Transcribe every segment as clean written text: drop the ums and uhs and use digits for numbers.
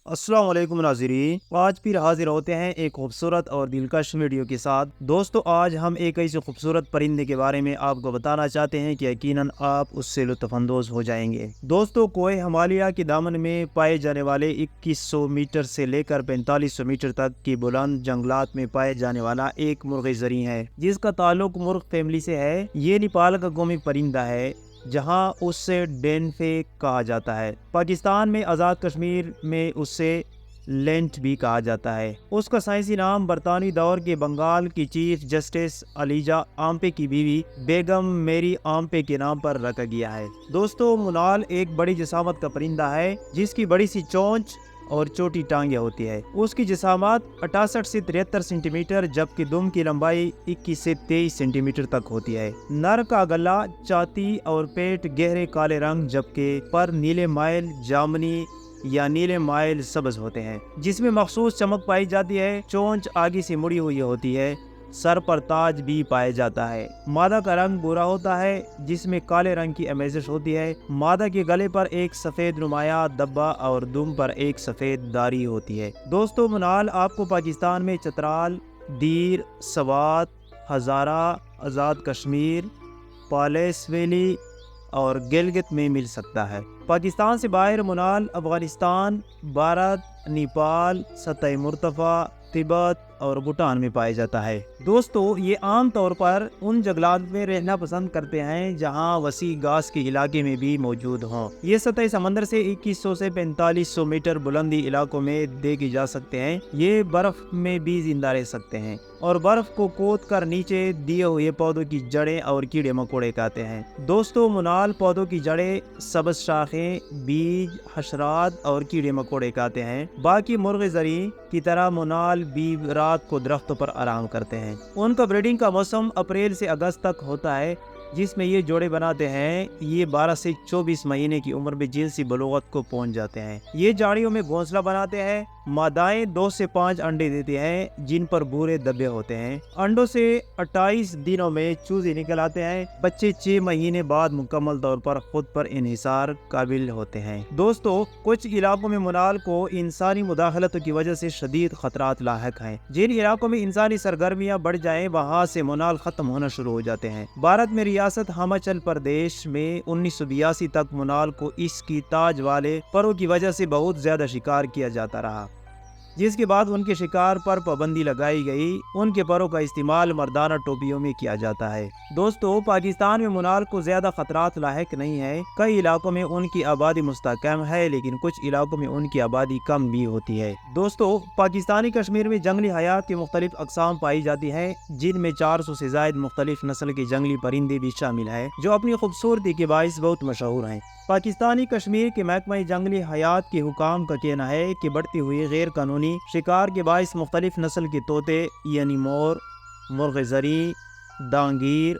अस्सलाम वालेकुम नाज़रीन, आज फिर हाजिर होते हैं एक खूबसूरत और दिलकश वीडियो के साथ। दोस्तों, आज हम एक ऐसे खूबसूरत परिंदे के बारे में आपको बताना चाहते हैं कि यकीनन आप उससे लुत्फ़अंदोज़ हो जाएंगे। दोस्तों, कोहे हिमालय के दामन में पाए जाने वाले 2100 मीटर से लेकर 4500 मीटर तक की बुलंद जंगलात में पाए जाने वाला एक मुर्ग़ ज़री है, जिसका ताल्लुक मुर्ग़ फैमिली से है। ये नेपाल का कौमी परिंदा है, जहां उससे डेनफे कहा जाता है। पाकिस्तान में आज़ाद कश्मीर में उससे लेंट भी कहा जाता है। उसका साइंसी नाम बरतानवी दौर के बंगाल की चीफ जस्टिस अलीजा आम्पे की बीवी बेगम मेरी आम्पे के नाम पर रखा गया है। दोस्तों, मुनाल एक बड़ी जिसामत का परिंदा है, जिसकी बड़ी सी चोंच और छोटी टांगे होती है। उसकी जिसामत 68 से 73 सेंटीमीटर, जबकि दुम की लंबाई 21 से 23 सेंटीमीटर तक होती है। नर का गला, छाती और पेट गहरे काले रंग, जबकि पर नीले माइल जामनी या नीले माइल सब्ज होते हैं, जिसमें मखसूस चमक पाई जाती है। चोंच आगे से मुड़ी हुई होती है। सर पर ताज भी पाया जाता है। मादा का रंग भूरा होता है, जिसमें काले रंग की आमेज़श होती है। मादा के गले पर एक सफेद नुमाया धब्बा और दुम पर एक सफेद दाढ़ी होती है। दोस्तों, मुनाल आपको पाकिस्तान में चतराल, दीर, सवात, हज़ारा, आज़ाद कश्मीर, पालेस वैली और गिलगित में मिल सकता है। पाकिस्तान से बाहर मुनाल अफगानिस्तान, भारत, नेपाल, सतह मुर्तफ़ा, तिब्बत और भूटान में पाया जाता है। दोस्तों, ये आम तौर पर उन जंगलात में रहना पसंद करते हैं जहां वसी घास के इलाके में भी मौजूद हों। ये सतह समंदर से 2100 से 4500 मीटर बुलंदी इलाकों में देखे जा सकते हैं। ये बर्फ में भी जिंदा रह सकते हैं और बर्फ को खोद कर नीचे दिए हुए पौधों की जड़ें और कीड़े मकोड़े खाते हैं। दोस्तों, मुनाल पौधों की जड़ें, सब्ज शाखें, बीज, हशरात और कीड़े मकोड़े खाते हैं। बाकी मुर्ग़ ज़री की तरह मुनाल भी रात को दरख्तों पर आराम करते हैं। उनका ब्रीडिंग का मौसम अप्रैल से अगस्त तक होता है, जिसमें ये जोड़े बनाते हैं। ये 12 से 24 महीने की उम्र में जिनसी बलूगत को पहुंच जाते हैं। ये झाड़ियों में घोंसला बनाते हैं। मादाएं 2 से 5 अंडे देती हैं, जिन पर भूरे धब्बे होते हैं। अंडों से 28 दिनों में चूजे निकल आते हैं। बच्चे 6 महीने बाद मुकम्मल तौर पर खुद पर इन्हिसार काबिल होते हैं। दोस्तों, कुछ इलाकों में मुनाल को इंसानी मुदाखलतों की वजह से शदीद खतरात लाहक हैं। जिन इलाकों में इंसानी सरगर्मियां बढ़ जाएं, वहां से मुनाल खत्म होना शुरू हो जाते हैं। भारत में रियासत हिमाचल प्रदेश में 1982 तक मुनाल को इसकी ताज वाले परों की वजह से बहुत ज्यादा शिकार किया जाता रहा, जिसके बाद उनके शिकार पर पाबंदी लगाई गई। उनके परों का इस्तेमाल मर्दाना टोपियों में किया जाता है। दोस्तों, पाकिस्तान में मुनाल को ज्यादा खतरात लायक नहीं है। कई इलाकों में उनकी आबादी मुस्तहकम है, लेकिन कुछ इलाकों में उनकी आबादी कम भी होती है। दोस्तों, पाकिस्तानी कश्मीर में जंगली हयात की मुख्तलिफ अक़साम पाई जाती है, जिनमें 400 से ज़ायद मुख्तलिफ नस्ल के जंगली परिंदे भी शामिल हैं, जो अपनी खूबसूरती के बाइस बहुत मशहूर हैं। पाकिस्तानी कश्मीर के महकमा जंगली हयात के हुकाम का कहना है कि बढ़ती हुई गैर कानूनी शिकार के बाइस मुख्तलिफ नस्ल के तोते यानी मोर, मुर्ग़ ज़री, डांगीर,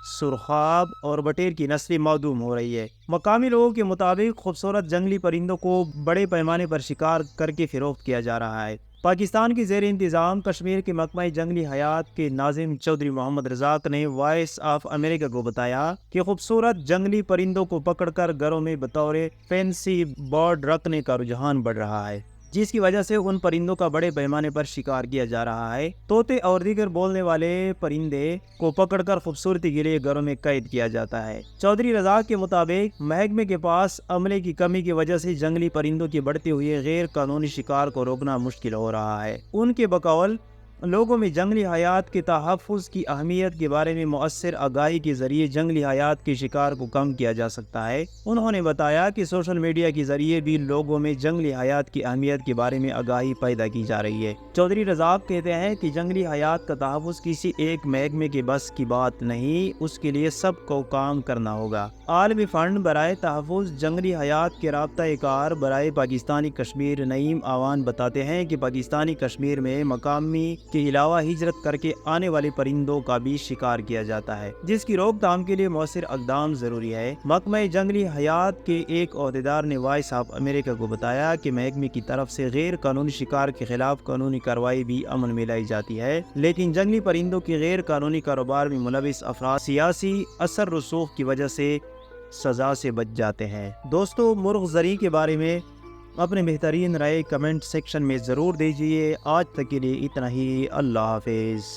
सुरखाब और बटेर की नस्लें मौदूम हो रही है। मकामी लोगों के मुताबिक खूबसूरत जंगली परिंदों को बड़े पैमाने पर शिकार करके फ़रोख्त किया जा रहा है। पाकिस्तान की ज़ेर इंतज़ाम कश्मीर के महकमा जंगली हयात के नाज़िम चौधरी मोहम्मद रज़ाक ने वॉइस ऑफ अमेरिका को बताया कि खूबसूरत जंगली परिंदों को पकड़कर घरों में बतौर फैंसी बर्ड रखने का रुझान बढ़ रहा है, जिसकी वजह से उन परिंदों का बड़े पैमाने पर शिकार किया जा रहा है। तोते और दीगर बोलने वाले परिंदे को पकड़कर खूबसूरती के लिए घरों में कैद किया जाता है। चौधरी रज़ाक के मुताबिक महकमे के पास अमले की कमी की वजह से जंगली परिंदों की बढ़ती हुई गैर कानूनी शिकार को रोकना मुश्किल हो रहा है। उनके बकौल लोगों में जंगली हयात के तहफ़्फ़ुज़ की अहमियत के बारे में मुअस्सिर आगाही के ज़रिए जंगली हयात के शिकार को कम किया जा सकता है। उन्होंने बताया कि सोशल मीडिया के ज़रिए भी लोगों में जंगली हयात की अहमियत के बारे में आगाही पैदा की जा रही है। चौधरी रज़ाक कहते हैं कि जंगली हयात का तहफ़्फ़ुज़ किसी एक महकमे के बस की बात नहीं, उसके लिए सबको काम करना होगा। आलमी फ़ंड बराए तहफ़्फ़ुज़ जंगली हयात के राब्ता-ए-कार बराए पाकिस्तानी कश्मीर नईम आवान बताते हैं कि पाकिस्तानी कश्मीर में मकामी के अलावा हिजरत करके आने वाले परिंदों का भी शिकार किया जाता है, जिसकी रोकथाम के लिए मौसर इक़दाम जरूरी है। महकमा जंगली हयात के एक ओहदेदार ने वॉइस ऑफ अमेरिका को बताया कि महकमे की तरफ से गैर कानूनी शिकार के खिलाफ कानूनी कार्रवाई भी अमल में लाई जाती है, लेकिन जंगली परिंदों के गैर कानूनी कारोबार में मुलविस अफराद सियासी असर रसूख की वजह से सजा से बच जाते हैं। दोस्तों, मुर्ग़ ज़री के बारे में अपने बेहतरीन राय कमेंट सेक्शन में ज़रूर दीजिए। आज तक के लिए इतना ही। अल्लाह हाफिज़।